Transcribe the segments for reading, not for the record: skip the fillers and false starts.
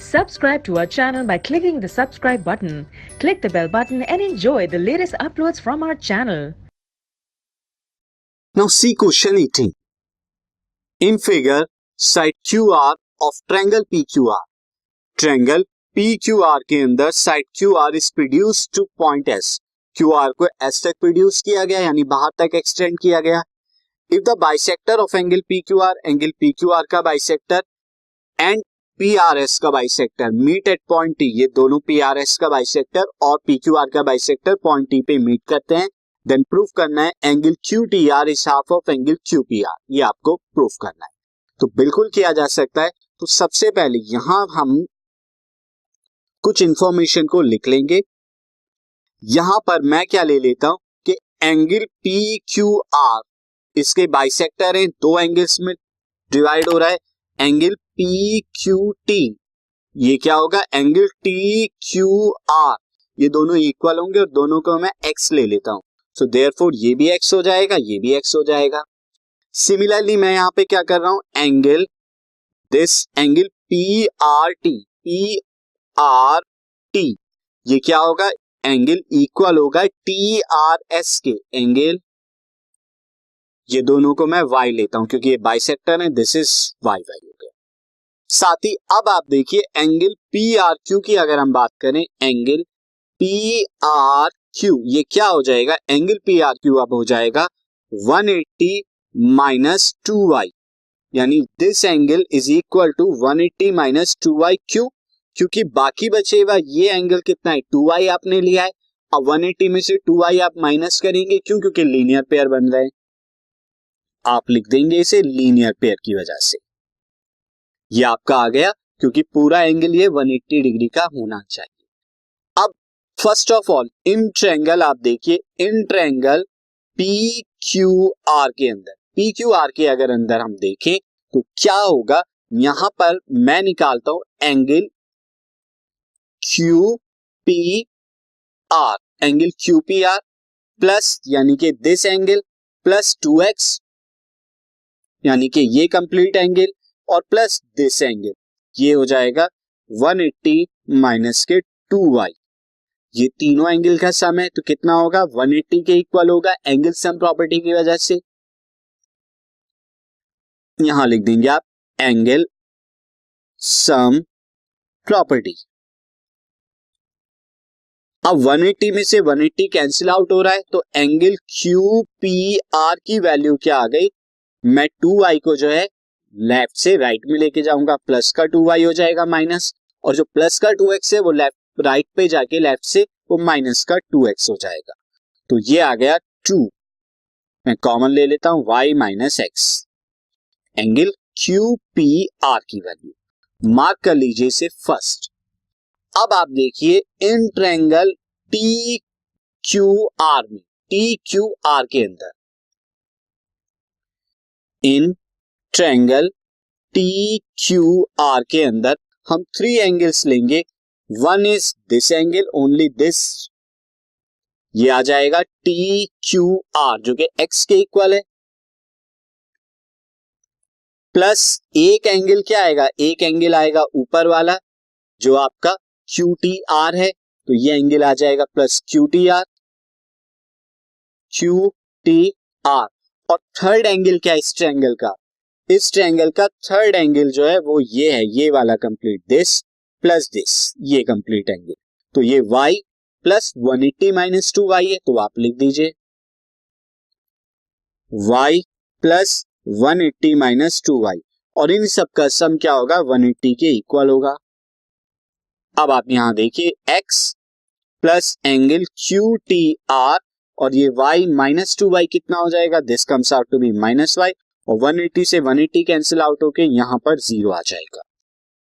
Subscribe to our channel by clicking the subscribe button. Click the bell button and enjoy the latest uploads from our channel. Now see question 18. In figure, side QR of triangle PQR. Triangle PQR के अंदर side QR is produced to point S. QR को S तक produce किया गया यानी बाहर तक extend किया गया. If the bisector of angle PQR, angle PQR का बाइसेक्टर एंड PRS का bisector meet at point T, ये दोनों PRS का बाइसेक्टर और PQR का बाइसेक्टर पॉइंट T पे मीट करते हैं, देन प्रूफ करना है angle QTR is half of angle QPR. ये आपको प्रूफ करना है. तो बिल्कुल किया जा सकता है. तो सबसे पहले यहां हम कुछ इंफॉर्मेशन को लिख लेंगे. यहां पर मैं क्या ले लेता हूं कि एंगल PQR इसके बाइसेक्टर हैं, दो एंगल्स में डिवाइड हो रहा है. एंगल PQT ये क्या होगा, एंगल TQR, ये दोनों इक्वल होंगे और दोनों को मैं x ले लेता हूं. सो देयरफॉर ये भी x हो जाएगा, ये भी x हो जाएगा. सिमिलरली मैं यहां पे क्या कर रहा हूं, एंगल दिस एंगल PRT ये क्या होगा, एंगल इक्वल होगा TRS के एंगल, ये दोनों को मैं y लेता हूं क्योंकि ये बाइसेक्टर है, दिस इज y वैल्यू गया. साथ ही अब आप देखिए एंगल PRQ की अगर हम बात करें, एंगल PRQ ये क्या हो जाएगा, एंगल PRQ अब हो जाएगा 180 माइनस 2y, यानी this angle is equal to 180 minus 2y. क्यों, क्योंकि बाकी बचे हुआ ये एंगल कितना है, 2y आपने लिया है. अब 180 में से 2y आप माइनस करेंगे, क्यों, क्योंकि लीनियर पेयर बन रहे हैं. आप लिख देंगे इसे लीनियर पेयर की वजह से. ये आपका आ गया क्योंकि पूरा एंगल ये 180 डिग्री का होना चाहिए. अब first of all in triangle आप देखिए, इन ट्रायंगल PQR के अंदर, PQR के अगर अंदर हम देखें तो क्या होगा, यहां पर मैं निकालता हूं angle QPR, angle QPR plus यानी कि दिस एंगल प्लस 2x यानी कि ये कंप्लीट एंगल और प्लस दिस एंगल, ये हो जाएगा 180 माइनस के 2y. ये तीनों एंगल का सम है तो कितना होगा, 180 के इक्वल होगा एंगल सम प्रॉपर्टी की वजह से. यहां लिख देंगे आप एंगल सम प्रॉपर्टी. अब 180 में से 180 कैंसिल आउट हो रहा है तो एंगल QPR की वैल्यू क्या आ गई, मैं 2y को जो है लेफ्ट से राइट में लेके जाऊंगा, प्लस का 2y हो जाएगा माइनस, और जो प्लस का 2x है वो लेफ्ट राइट पे जाके लेफ्ट से वो माइनस का 2x हो जाएगा. तो ये आ गया 2, मैं कॉमन ले लेता हूं y minus x, angle QPR की वैल्यू मार्क कर लीजिए इसे फर्स्ट. अब आप देखिए इन ट्रायंगल TQR में, TQR के अंदर, इन ट्रायंगल TQR के अंदर हम 3 एंगल्स लेंगे. One is this angle, only this, ये आ जाएगा TQR जो कि x के इक्वल है, प्लस एक एंगल क्या आएगा, एक एंगल आएगा ऊपर वाला जो आपका QTR है, तो ये एंगल आ जाएगा प्लस QTR. और थर्ड एंगल क्या है इस ट्रायंगल का, इस ट्रायंगल का थर्ड एंगल जो है वो ये है, ये वाला कंप्लीट, दिस प्लस दिस, ये कंप्लीट एंगल. तो ये y प्लस 180 माइनस 2y है, तो आप लिख दीजिए y प्लस 180 माइनस 2y, और इन सब का सम क्या होगा, 180 के इक्वल होगा. अब आप यहां देखिए x प्लस एंगल QTR और ये y माइनस 2y कितना हो जाएगा, this comes out to be minus y, और 180 से 180 कैंसिल आउट होके यहां पर 0 आ जाएगा.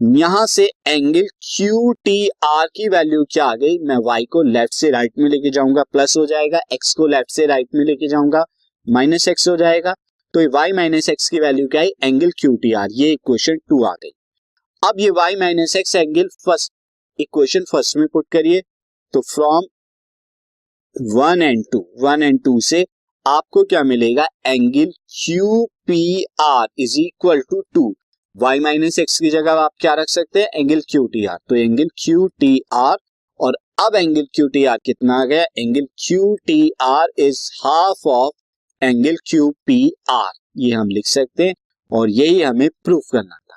यहां से एंगल QTR की वैल्यू क्या आ गई, मैं y को लेफ्ट से राइट में लेके जाऊंगा, प्लस हो जाएगा, x को लेफ्ट से राइट में लेके जाऊंगा, माइनस x हो जाएगा. तो ये y माइनस x की वैल्यू क्या है, एंगल QTR, ये इक्वेशन 2 आ गई. अब ये y minus x angle first, equation first में पुट करिए, तो फ्रॉम 1 एंड 2 से आपको क्या मिलेगा, angle QPR is equal to 2. y minus x की जगह आप क्या रख सकते हैं, एंगल क्यू टी आर। तो एंगल क्यू टी आर, और अब एंगल क्यू टी आर कितना आ गया, angle Q T R is half of angle Q P R, ये हम लिख सकते हैं और यही हमें प्रूफ करना है।